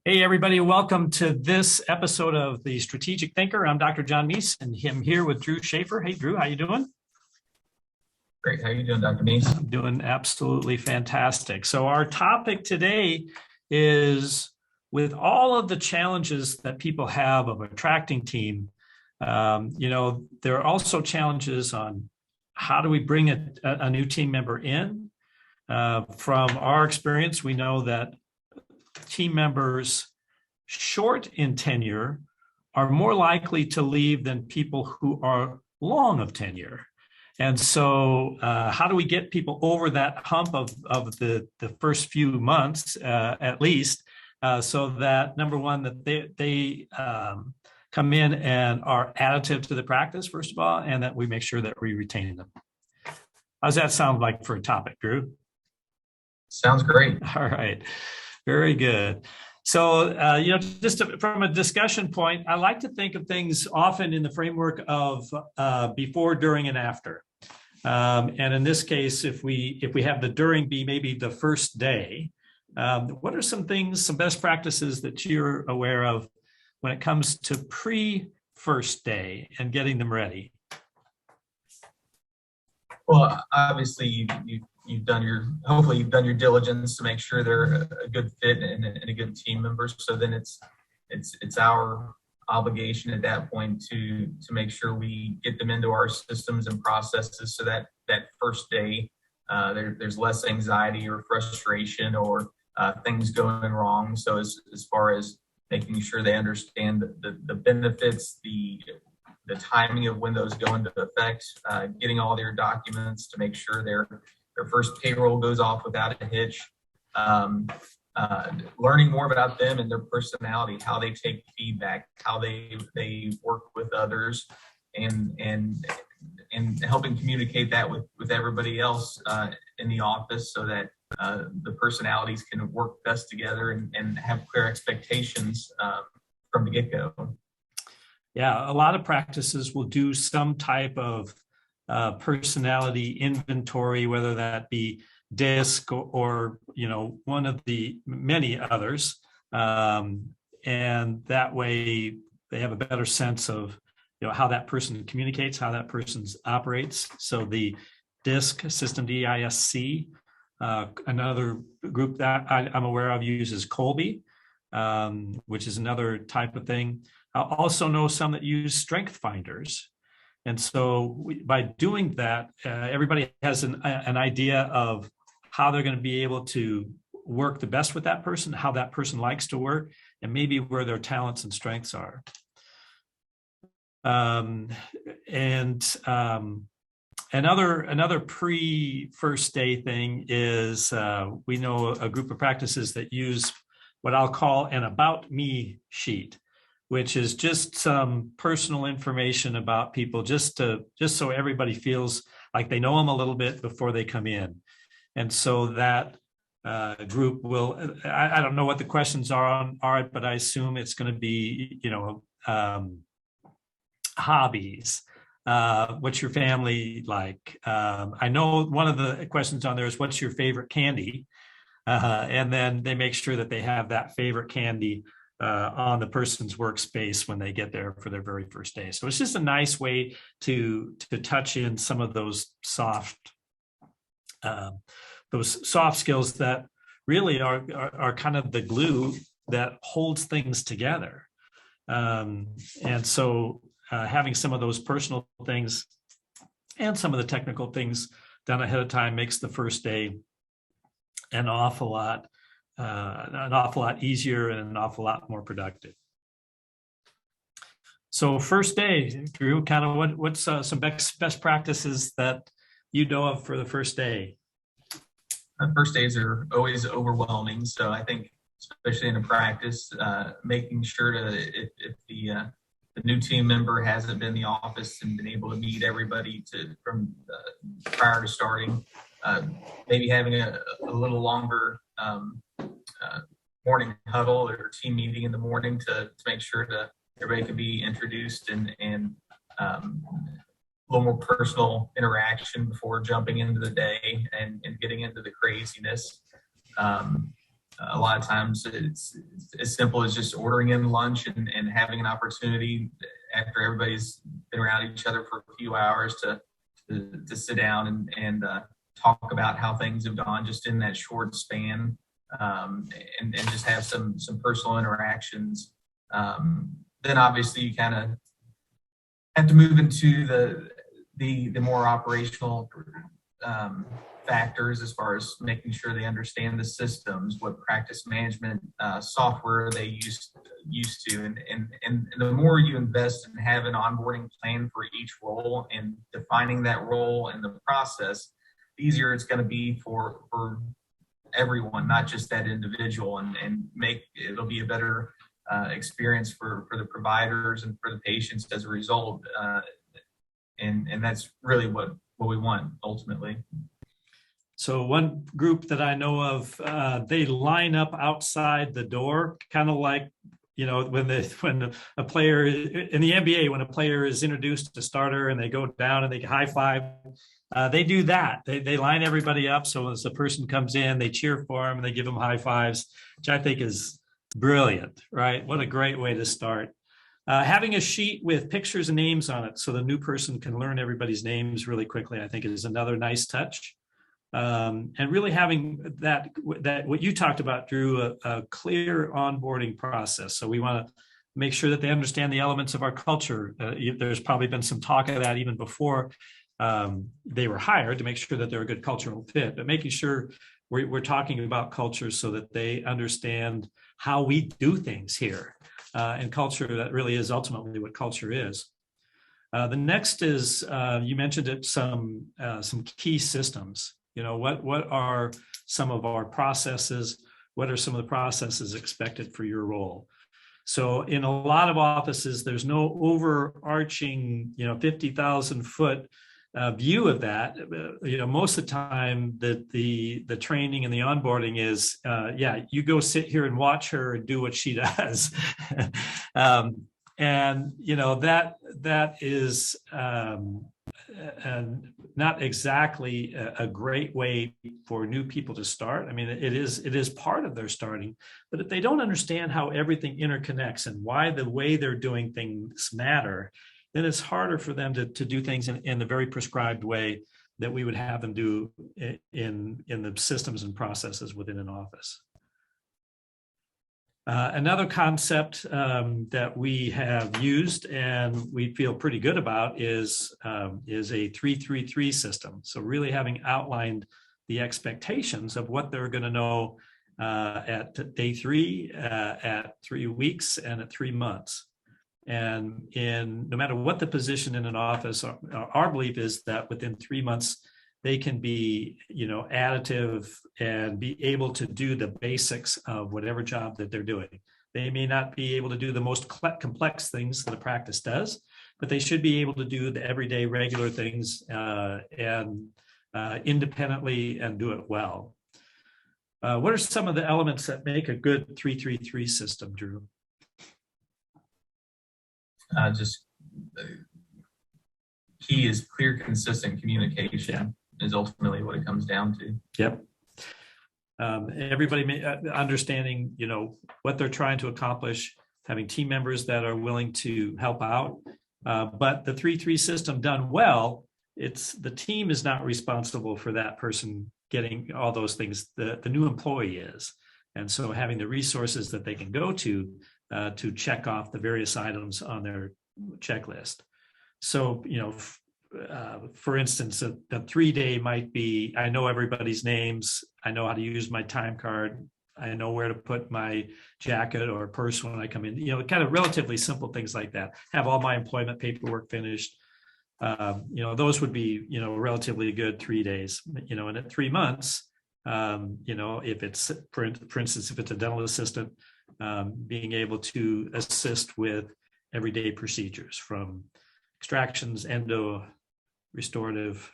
Hey, everybody, welcome to this episode of The Strategic Thinker. I'm Dr. John Meis, and I'm here with Drew Schaefer. Hey, Drew, how you doing? Great. How are you doing, Dr. Meis? I'm doing absolutely fantastic. So our topic today is with all of the challenges that people have of attracting team, there are also challenges on how do we bring a new team member in. From our experience, we know that team members short in tenure are more likely to leave than people who are long of tenure. And so, how do we get people over that hump of the first few months, at least, so that number one, that they come in and are additive to the practice, first of all, and that we make sure that we retain them. How's that sound like for a topic, Drew? Sounds great. All right. Very good. So, from a discussion point, I like to think of things often in the framework of before, during, and after. And in this case, if we have the during be maybe the first day, what are some things, some best practices that you're aware of when it comes to pre-first day and getting them ready? Well, obviously hopefully you've done your diligence to make sure they're a good fit and a good team member. So then it's our obligation at that point to make sure we get them into our systems and processes so that first day there's less anxiety or frustration or things going wrong. So as far as making sure they understand the benefits, the timing of when those go into effect, getting all their documents to make sure their first payroll goes off without a hitch, learning more about them and their personality, how they take feedback, how they work with others, and helping communicate that with everybody else in the office so that the personalities can work best together and have clear expectations from the get-go. Yeah, a lot of practices will do some type of personality inventory, whether that be DISC or one of the many others, and that way they have a better sense of how that person communicates, how that person operates. So the DISC system, DISC, another group that I'm aware of uses Colby, which is another type of thing. I also know some that use strength finders. And so by doing that, everybody has an idea of how they're going to be able to work the best with that person, how that person likes to work, and maybe where their talents and strengths are. Another pre-first day thing is we know a group of practices that use what I'll call an about me sheet, which is just some personal information about people, just so everybody feels like they know them a little bit before they come in. And so that group will, I don't know what the questions are, but I assume it's going to be, hobbies. What's your family like? I know one of the questions on there is what's your favorite candy? And then they make sure that they have that favorite candy on the person's workspace when they get there for their very first day. So it's just a nice way to touch in some of those soft skills that really are kind of the glue that holds things together. And so having some of those personal things and some of the technical things done ahead of time makes the first day an awful lot easier and an awful lot more productive. So first day, Drew, kind of what's some best practices that you know of for the first day? First days are always overwhelming. So I think, especially in a practice, making sure if the new team member hasn't been in the office and been able to meet everybody from prior to starting, maybe having a little longer morning huddle or team meeting in the morning to make sure that everybody can be introduced and a little more personal interaction before jumping into the day and getting into the craziness. a lot of times it's as simple as just ordering in lunch and having an opportunity after everybody's been around each other for a few hours to sit down and talk about how things have gone just in that short span, and just have some personal interactions. Then obviously you kind of have to move into the more operational factors as far as making sure they understand the systems, what practice management software they used to, and the more you invest and have an onboarding plan for each role and defining that role and the process, the easier it's going to be for everyone, not just that individual, and it'll be a better experience for the providers and for the patients as a result. And that's really what we want ultimately. So one group that I know of, they line up outside the door, kind of like, when a player in the NBA, when a player is introduced to starter and they go down and they high five, they do that. They line everybody up. So as the person comes in, they cheer for them and they give them high fives, which I think is brilliant, right? What a great way to start. Having a sheet with pictures and names on it so the new person can learn everybody's names really quickly, I think is another nice touch. And really having that what you talked about, Drew, a clear onboarding process. So we want to make sure that they understand the elements of our culture. There's probably been some talk of that even before they were hired, to make sure that they're a good cultural fit, but making sure we're talking about culture so that they understand how we do things here. And culture, that really is ultimately what culture is. The next is, you mentioned it, some key systems. What are some of our processes? What are some of the processes expected for your role? So in a lot of offices, there's no overarching, 50,000 foot view of that. Most of the time the training and the onboarding is, you go sit here and watch her and do what she does. And that is not exactly a great way for new people to start. I mean, it is part of their starting, but if they don't understand how everything interconnects and why the way they're doing things matter, then it's harder for them to do things in the very prescribed way that we would have them do in the systems and processes within an office. Another concept that we have used and we feel pretty good about is a 3-3-3 system. So really having outlined the expectations of what they're going to know at day 3, at 3 weeks, and at 3 months. And no matter what the position in an office, our belief is that within 3 months, they can be, additive and be able to do the basics of whatever job that they're doing. They may not be able to do the most complex things that a practice does, but they should be able to do the everyday regular things and independently and do it well. What are some of the elements that make a good 3-3-3 system, Drew? Key is clear, consistent communication. Is ultimately what it comes down to. Yep. Everybody understanding, what they're trying to accomplish, having team members that are willing to help out. But the 3-3 system done well, the team is not responsible for that person getting all those things. The new employee is. And so having the resources that they can go to check off the various items on their checklist. So, for instance, the 3-day might be, I know everybody's names. I know how to use my time card. I know where to put my jacket or purse when I come in, kind of relatively simple things like that. Have all my employment paperwork finished. Those would be, relatively good 3 days, and at 3 months, if it's, for instance, if it's a dental assistant, being able to assist with everyday procedures from extractions, endo, restorative,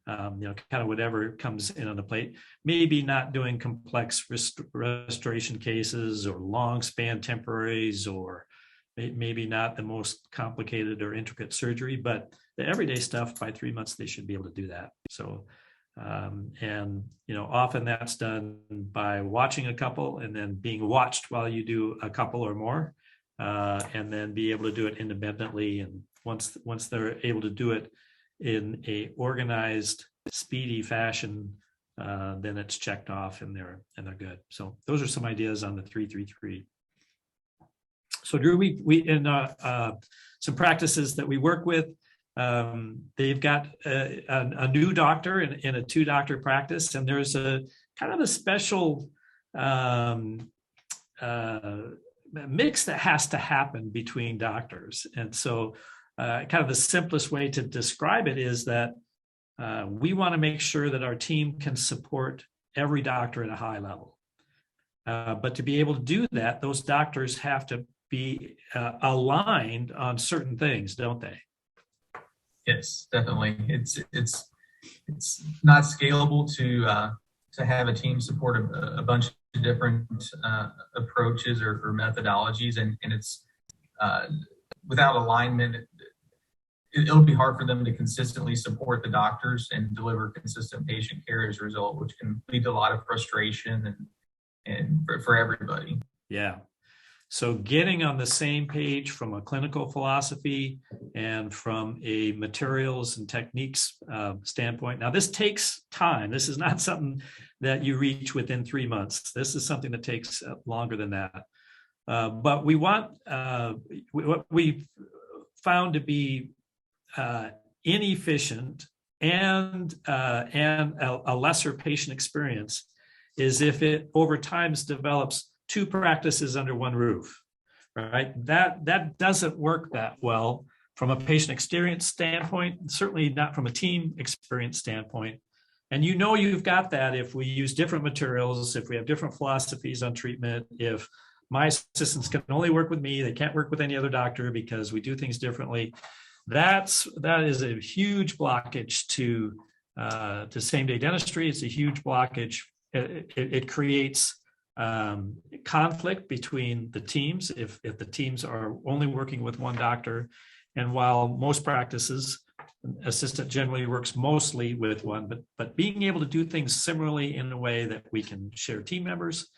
kind of whatever comes in on the plate. Maybe not doing complex restoration cases or long span temporaries, or maybe not the most complicated or intricate surgery, but the everyday stuff, by 3 months, they should be able to do that. So And often that's done by watching a couple and then being watched while you do a couple or more, and then be able to do it independently. And once they're able to do it in a organized, speedy fashion, then it's checked off and they're good. So those are some ideas on the 3-3-3. So Drew, we in some practices that we work with, they've got a new doctor in a 2-doctor practice, and there's a kind of a special mix that has to happen between doctors. And so kind of the simplest way to describe it is that we want to make sure that our team can support every doctor at a high level. But to be able to do that, those doctors have to be aligned on certain things, don't they? Yes, definitely. It's not scalable to have a team support a bunch of different approaches or methodologies, and it's without alignment, it'll be hard for them to consistently support the doctors and deliver consistent patient care as a result, which can lead to a lot of frustration and for everybody. Yeah. So getting on the same page from a clinical philosophy and from a materials and techniques standpoint. Now, this takes time. This is not something that you reach within 3 months. This is something that takes longer than that. But we want, what we've found to be inefficient and a lesser patient experience is if it over time develops 2 practices under one roof, right? That doesn't work that well from a patient experience standpoint, certainly not from a team experience standpoint. And you've got that if we use different materials, if we have different philosophies on treatment, if my assistants can only work with me, they can't work with any other doctor because we do things differently. That is a huge blockage to same-day dentistry. It's a huge blockage. It creates conflict between the teams if the teams are only working with one doctor. And while most practices, assistant generally works mostly with one, but being able to do things similarly in a way that we can share team members,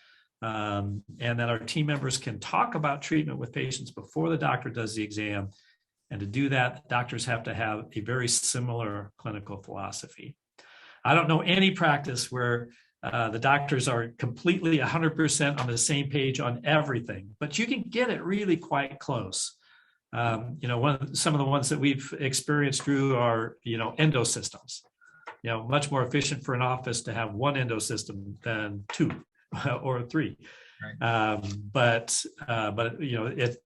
and that our team members can talk about treatment with patients before the doctor does the exam. And to do that, doctors have to have a very similar clinical philosophy. I don't know any practice where the doctors are completely 100% on the same page on everything, but you can get it really quite close. Some of the ones that we've experienced, Drew, are, endo systems. Much more efficient for an office to have one endo system than 2 or 3. Right. But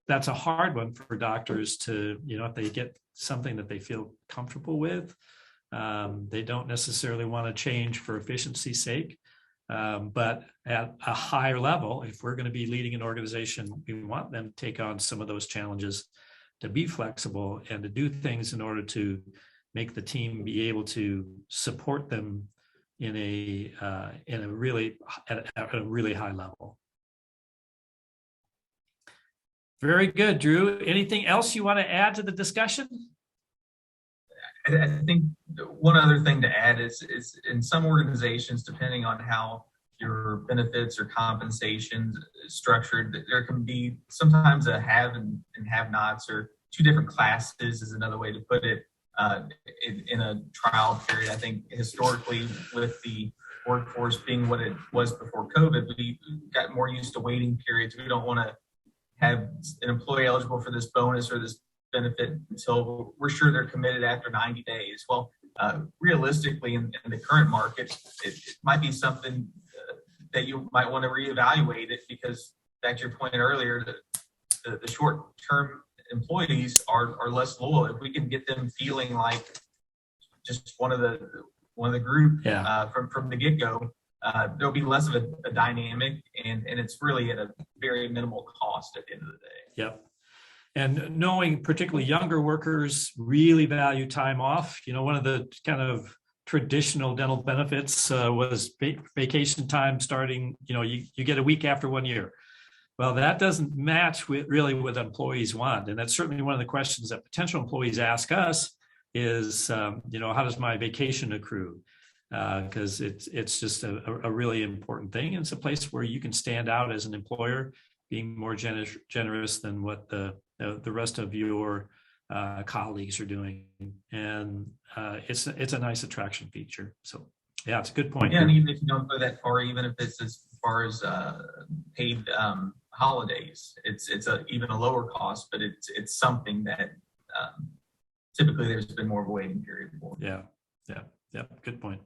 that's a hard one for doctors to, if they get something that they feel comfortable with, they don't necessarily want to change for efficiency's sake. But at a higher level, if we're going to be leading an organization, we want them to take on some of those challenges, to be flexible and to do things in order to make the team be able to support them at a really high level. Very good, Drew. Anything else you want to add to the discussion? I think one other thing to add is in some organizations, depending on how your benefits or compensation is structured, there can be sometimes a have and have-nots, or 2 different classes is another way to put it in a trial period. I think historically, with the workforce being what it was before COVID, we got more used to waiting periods. We don't want to have an employee eligible for this bonus or this benefit until we're sure they're committed after 90 days. Well, realistically, in the current market, it might be something that you might want to reevaluate it, because back to your point earlier, the short-term employees are less loyal. If we can get them feeling like just one of the group from the get-go, there'll be less of a dynamic, and it's really at a very minimal cost at the end of the day. Yep. And knowing particularly younger workers really value time off. One of the kind of traditional dental benefits was vacation time starting, you get a week after 1 year. Well, that doesn't match with really what employees want. And that's certainly one of the questions that potential employees ask us is, how does my vacation accrue? because it's just a really important thing. And it's a place where you can stand out as an employer, being more generous than what the rest of your colleagues are doing, and it's a nice attraction feature. So yeah, it's a good point. Yeah, and even if you don't go that far, even if it's as far as paid holidays, it's even a lower cost, but it's something that typically there's been more of a waiting period for. Yeah, good point.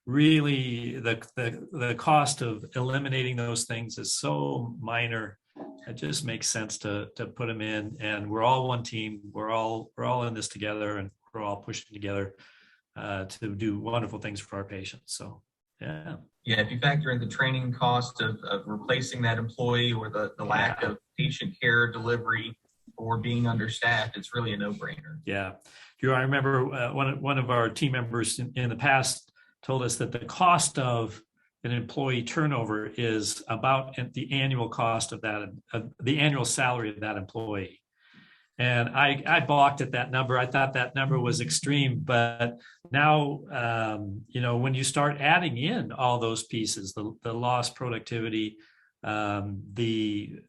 Really, the cost of eliminating those things is so minor. It just makes sense to put them in, and we're all one team. We're all in this together, and we're all pushing together to do wonderful things for our patients. So yeah, if you factor in the training cost of replacing that employee, or the lack of patient care delivery, or being understaffed, it's really a no-brainer. Yeah, I remember one of our team members in the past told us that the cost of an employee turnover is about the annual cost of that, the annual salary of that employee. And I balked at that number. I thought that number was extreme, but now, when you start adding in all those pieces, the lost productivity, the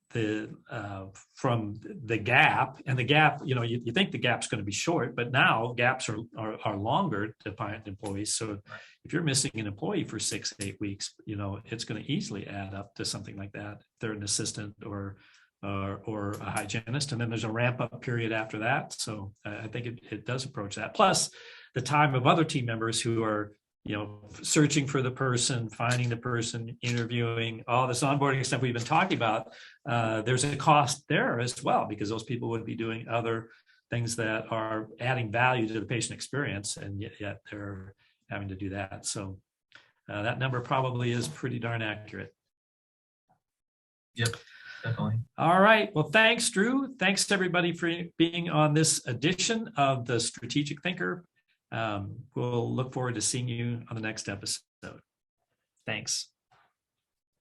from the gap, and the gap, you think the gap's going to be short, but now gaps are longer to find employees. So if you're missing an employee for 6 to 8 weeks, it's going to easily add up to something like that. If they're an assistant or a hygienist, and then there's a ramp up period after that. So I think it does approach that. Plus the time of other team members who are, searching for the person, finding the person, interviewing, all this onboarding stuff we've been talking about. There's a cost there as well, because those people would be doing other things that are adding value to the patient experience, and yet they're having to do that. So that number probably is pretty darn accurate. Yep. Definitely. All right. Well, thanks, Drew. Thanks to everybody for being on this edition of the Strategic Thinker. We'll look forward to seeing you on the next episode. Thanks.